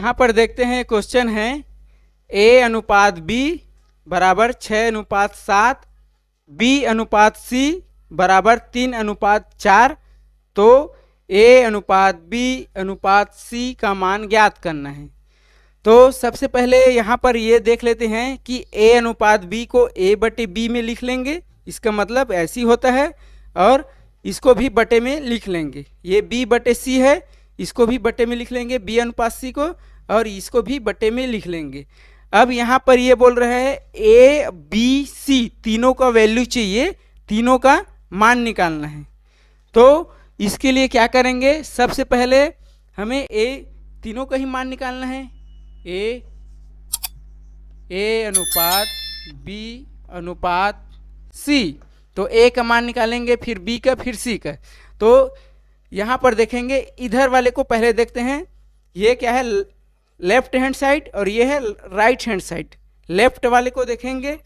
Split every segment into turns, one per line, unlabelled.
यहाँ पर देखते हैं क्वेश्चन है A अनुपात B बराबर 6:7, B अनुपात C बराबर 3:4। तो A अनुपात B अनुपात C का मान ज्ञात करना है। तो सबसे पहले यहाँ पर ये देख लेते हैं कि A अनुपात B को A बटे B में लिख लेंगे, इसका मतलब ऐसी होता है, और इसको भी बटे में लिख लेंगे। ये B बटे C है, इसको भी बटे में लिख लेंगे B अनुपात C को, और इसको भी बटे में लिख लेंगे। अब यहाँ पर ये बोल रहे हैं A B C तीनों का वैल्यू चाहिए, तीनों का मान निकालना है। तो इसके लिए क्या करेंगे, सबसे पहले हमें तीनों का ही मान निकालना है। A अनुपात B अनुपात C, तो A का मान निकालेंगे, फिर B का, फिर C का। तो यहाँ पर देखेंगे, इधर वाले को पहले देखते हैं। ये क्या है, लेफ्ट हैंड साइड, और ये है राइट हैंड साइड। लेफ्ट वाले को देखेंगे,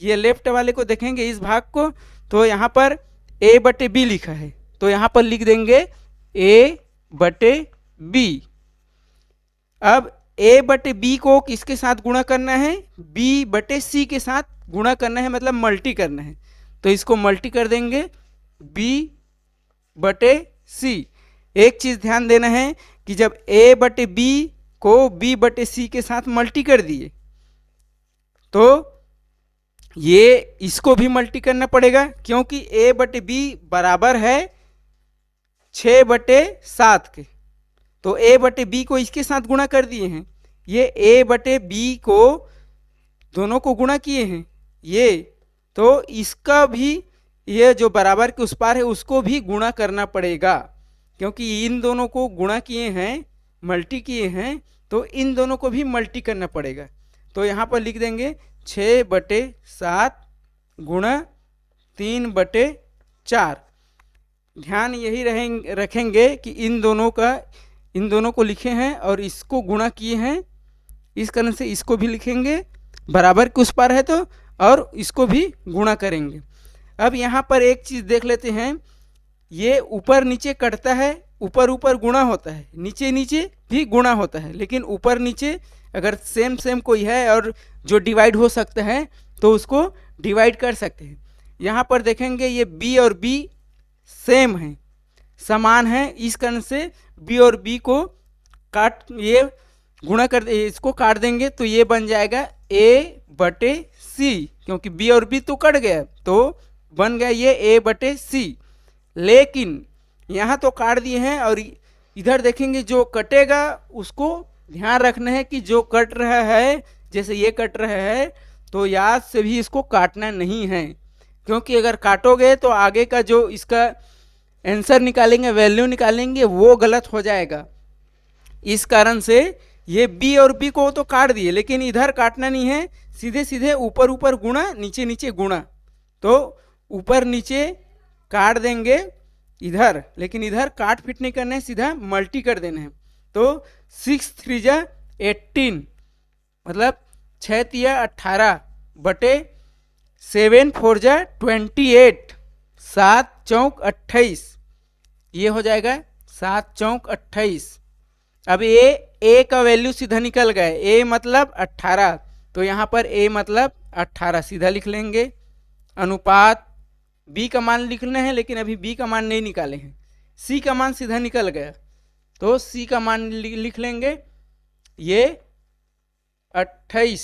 ये लेफ्ट वाले को देखेंगे इस भाग को, तो यहाँ पर A बटे B लिखा है, तो यहाँ पर लिख देंगे A बटे B। अब A बटे B को किसके साथ गुणा करना है, B बटे C के साथ गुणा करना है, मतलब मल्टी करना है। तो इसको मल्टी कर देंगे B बटे C। एक चीज ध्यान देना है कि जब A बटे B को B बटे C के साथ मल्टी कर दिए, तो ये इसको भी मल्टी करना पड़ेगा, क्योंकि A बटे B बराबर है 6/7 के। तो A बटे B को इसके साथ गुणा कर दिए हैं, ये A बटे B को दोनों को गुणा किए हैं ये, तो इसका भी, ये जो बराबर के उस पार है उसको भी गुणा करना पड़ेगा, क्योंकि इन दोनों को गुणा किए हैं, मल्टी किए हैं, तो इन दोनों को भी मल्टी करना पड़ेगा। तो यहाँ पर लिख देंगे 6/7 गुणा 3/4। ध्यान यही रखेंगे कि इन दोनों को लिखे हैं और इसको गुणा किए हैं, इस कारण से इसको भी लिखेंगे, बराबर के उस पार है तो, और इसको भी गुणा करेंगे। अब यहाँ पर एक चीज देख लेते हैं, ये ऊपर नीचे कटता है, ऊपर ऊपर गुणा होता है, नीचे नीचे भी गुणा होता है, लेकिन ऊपर नीचे अगर सेम कोई है और जो डिवाइड हो सकता है तो उसको डिवाइड कर सकते हैं। यहाँ पर देखेंगे ये B और B सेम है, समान है, इस कारण से B और B को ये गुणा कर, इसको काट देंगे, तो ये बन जाएगा A बटे C, क्योंकि B और B तो कट गया, तो बन गया ये A बटे C। लेकिन यहाँ तो काट दिए हैं, और इधर देखेंगे जो कटेगा उसको ध्यान रखना है कि जो कट रहा है, जैसे ये कट रहा है, तो याद से भी इसको काटना नहीं है, क्योंकि अगर काटोगे तो आगे का जो इसका आंसर निकालेंगे, वैल्यू निकालेंगे, वो गलत हो जाएगा। इस कारण से ये B और B को तो काट दिए, लेकिन इधर काटना नहीं है, सीधे सीधे ऊपर ऊपर गुणा, नीचे नीचे गुणा। तो ऊपर नीचे काट देंगे इधर, लेकिन इधर काट फिट नहीं करना है, सीधा मल्टी कर देना है। तो 6 3 जा 18, मतलब 6 3 18 बटे 7 4 जा 28, 7 चौक 28, ये हो जाएगा 7 चौक 28। अब A का वैल्यू सीधा निकल गया, A मतलब 18, तो यहाँ पर A मतलब 18 सीधा लिख लेंगे। अनुपात B का मान लिखना है, लेकिन अभी B का मान नहीं निकाले हैं, C का मान सीधा निकल गया, तो C का मान लिख लेंगे, ये 28।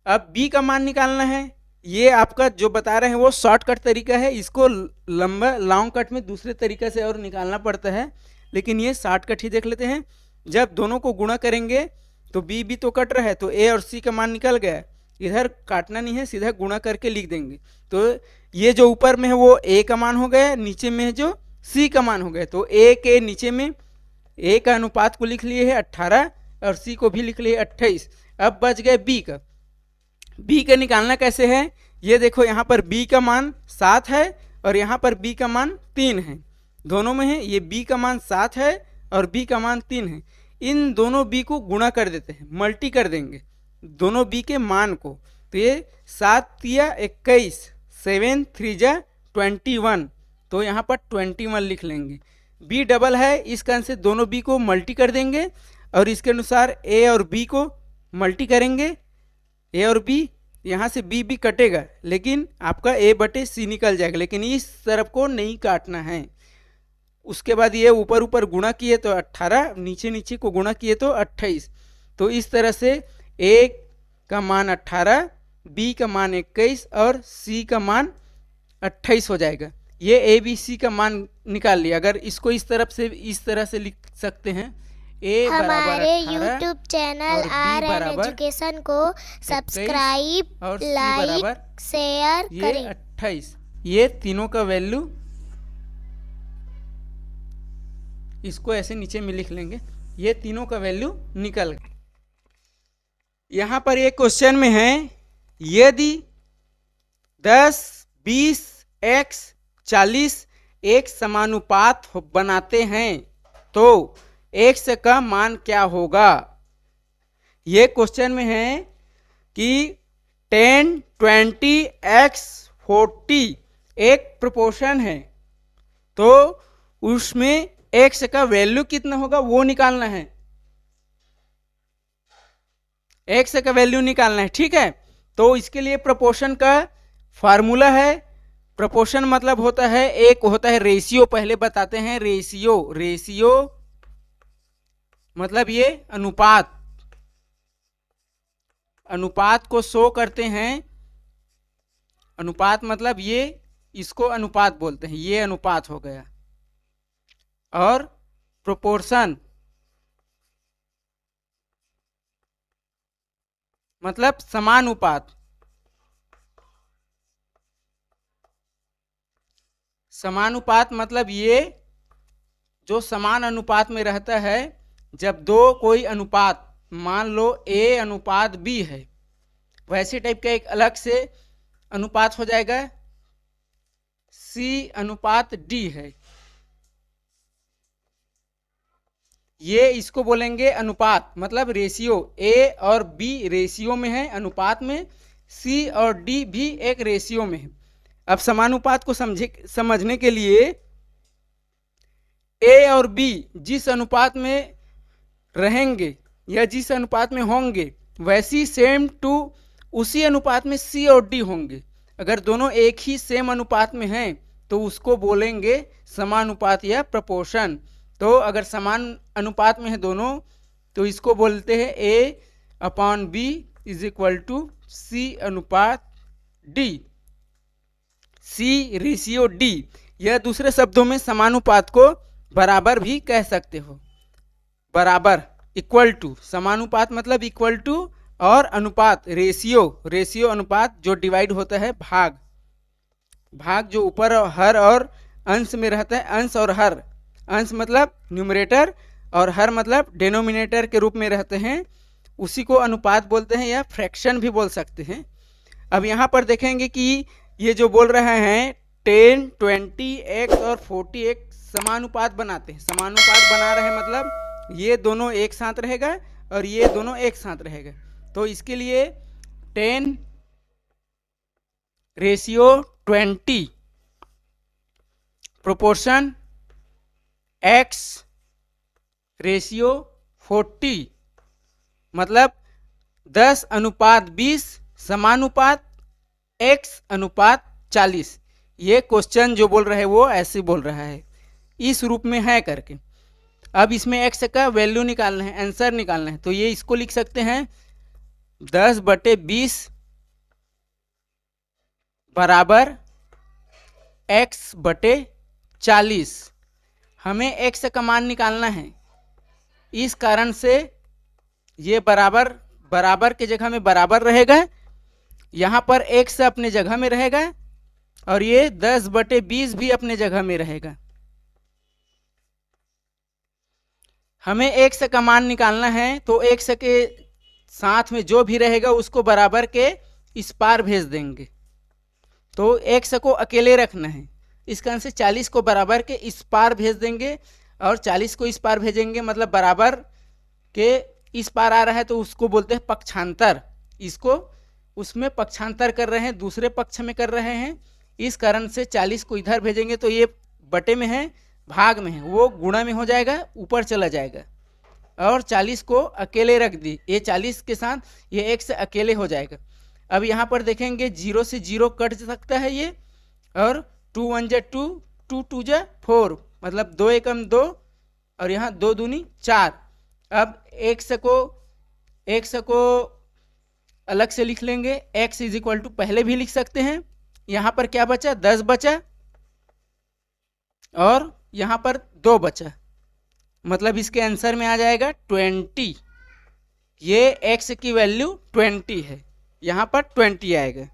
अब B का मान निकालना है, ये आपका जो बता रहे हैं वो शॉर्टकट तरीका है, इसको लॉन्ग कट में दूसरे तरीके से और निकालना पड़ता है, लेकिन ये शॉर्टकट ही देख लेते हैं। जब दोनों को गुणा करेंगे तो B तो कट रहा है, तो A और C का मान निकल गया, इधर काटना नहीं है, सीधा गुणा करके लिख देंगे। तो ये जो ऊपर में है वो A का मान हो गया, नीचे में है जो C का मान हो गया, तो A के नीचे में A का अनुपात को लिख लिए है 18 और C को भी लिख लिए 28। अब बच गए B का। B का निकालना कैसे है, ये देखो, यहाँ पर B का मान 7 है और यहाँ पर B का मान 3 है, दोनों में है, ये B का मान 7 है और B का मान 3 है। इन दोनों B को गुणा कर देते हैं, मल्टी कर देंगे दोनों B के मान को, तो ये 7 3 21, 7 3 जा 21, तो यहाँ पर 21 लिख लेंगे। बी डबल है, इस कारण से दोनों बी को मल्टी कर देंगे और इसके अनुसार ए और बी को मल्टी करेंगे। ए और बी, यहाँ से बी भी कटेगा लेकिन आपका ए बटे सी निकल जाएगा, लेकिन इस तरफ को नहीं काटना है। उसके बाद ये ऊपर ऊपर गुणा किए तो 18, नीचे नीचे को गुणा किए तो 28। तो इस तरह से ए का मान 18, बी का मान 21 और सी का मान 28 हो जाएगा। ये ए बी सी का मान निकाल लिया। अगर इसको इस तरह से लिख सकते हैं, ए
हमारे YouTube चैनल RN एजुकेशन को सब्सक्राइब, लाइक, शेयर करें।
28, ये तीनों का वैल्यू इसको ऐसे नीचे में लिख लेंगे, ये तीनों का वैल्यू निकल गया। यहाँ पर एक क्वेश्चन में है, यदि 10, 20, x, 40 एक समानुपात बनाते हैं तो x का मान क्या होगा। ये क्वेश्चन में है कि 10, 20, x, 40 एक प्रोपोर्शन है, तो उसमें x का वैल्यू कितना होगा वो निकालना है। x का वैल्यू निकालना है, ठीक है। तो इसके लिए प्रोपोर्शन का फार्मूला है। प्रोपोर्शन मतलब होता है, एक होता है रेशियो, पहले बताते हैं रेशियो मतलब ये अनुपात को शो करते हैं। अनुपात मतलब ये, इसको अनुपात बोलते हैं, ये अनुपात हो गया। और प्रोपोर्शन मतलब समानुपात। समानुपात मतलब ये जो समान अनुपात में रहता है। जब दो कोई अनुपात, मान लो A अनुपात B है, वैसे टाइप का एक अलग से अनुपात हो जाएगा, C अनुपात D है, ये इसको बोलेंगे अनुपात मतलब रेशियो। A और B रेशियो में है अनुपात में, C और D भी एक रेशियो में है। अब समानुपात को समझने के लिए A और B जिस अनुपात में रहेंगे या जिस अनुपात में होंगे, वैसी सेम टू उसी अनुपात में C और D होंगे। अगर दोनों एक ही सेम अनुपात में हैं तो उसको बोलेंगे समानुपात या प्रोपोर्शन। तो अगर समान अनुपात में है दोनों तो इसको बोलते हैं A/B = C अनुपात D, C रेशियो D। यह दूसरे शब्दों में समानुपात को बराबर भी कह सकते हो। बराबर इक्वल टू, समानुपात मतलब इक्वल टू, और अनुपात रेशियो अनुपात जो डिवाइड होता है भाग जो ऊपर हर और अंश में रहता है। अंश और हर, अंश मतलब न्यूमरेटर और हर मतलब डेनोमिनेटर के रूप में रहते हैं, उसी को अनुपात बोलते हैं या फ्रैक्शन भी बोल सकते हैं। अब यहाँ पर देखेंगे कि ये जो बोल रहे हैं 10, 20, x और 40 एक समानुपात बनाते हैं। समानुपात बना रहे हैं मतलब ये दोनों एक साथ रहेगा और ये दोनों एक साथ रहेगा। तो इसके लिए 10 रेशियो 20 प्रोपोर्शन x रेशियो 40 मतलब 10 अनुपात 20 समानुपात x अनुपात 40। ये क्वेश्चन जो बोल रहे हैं वो ऐसे बोल रहा है, इस रूप में है करके। अब इसमें x का वैल्यू निकालना है, आंसर निकालना है। तो ये इसको लिख सकते हैं 10/20 बराबर x/40। हमें x का मान निकालना है, इस कारण से ये बराबर के जगह में बराबर रहेगा, यहाँ पर x अपने जगह में रहेगा और ये 10/20 भी अपने जगह में रहेगा। हमें x का मान निकालना है तो x के साथ में जो भी रहेगा उसको बराबर के इस पार भेज देंगे। तो x को अकेले रखना है, इस कारण से 40 को बराबर के इस पार भेज देंगे और 40 को इस पार भेजेंगे, मतलब बराबर के इस पार आ रहा है तो उसको बोलते हैं पक्षांतर। इसको उसमें पक्षांतर कर रहे हैं, दूसरे पक्ष में कर रहे हैं, इस कारण से 40 को इधर भेजेंगे तो ये बटे में है भाग में है वो गुणा में हो जाएगा, ऊपर चला जाएगा। और 40 को अकेले रख दी, ये 40 के साथ ये x अकेले हो जाएगा। अब यहाँ पर देखेंगे 0 से 0 कट सकता है ये, और 2 1 जा 2, 2 2 जा 4, मतलब 2 एकम 2 और यहाँ 2 दूनी 4। अब x को अलग से लिख लेंगे, x इज इक्वल टू पहले भी लिख सकते हैं। यहाँ पर क्या बचा, 10 बचा और यहाँ पर 2 बचा, मतलब इसके आंसर में आ जाएगा 20। ये x की वैल्यू 20 है, यहाँ पर 20 आएगा।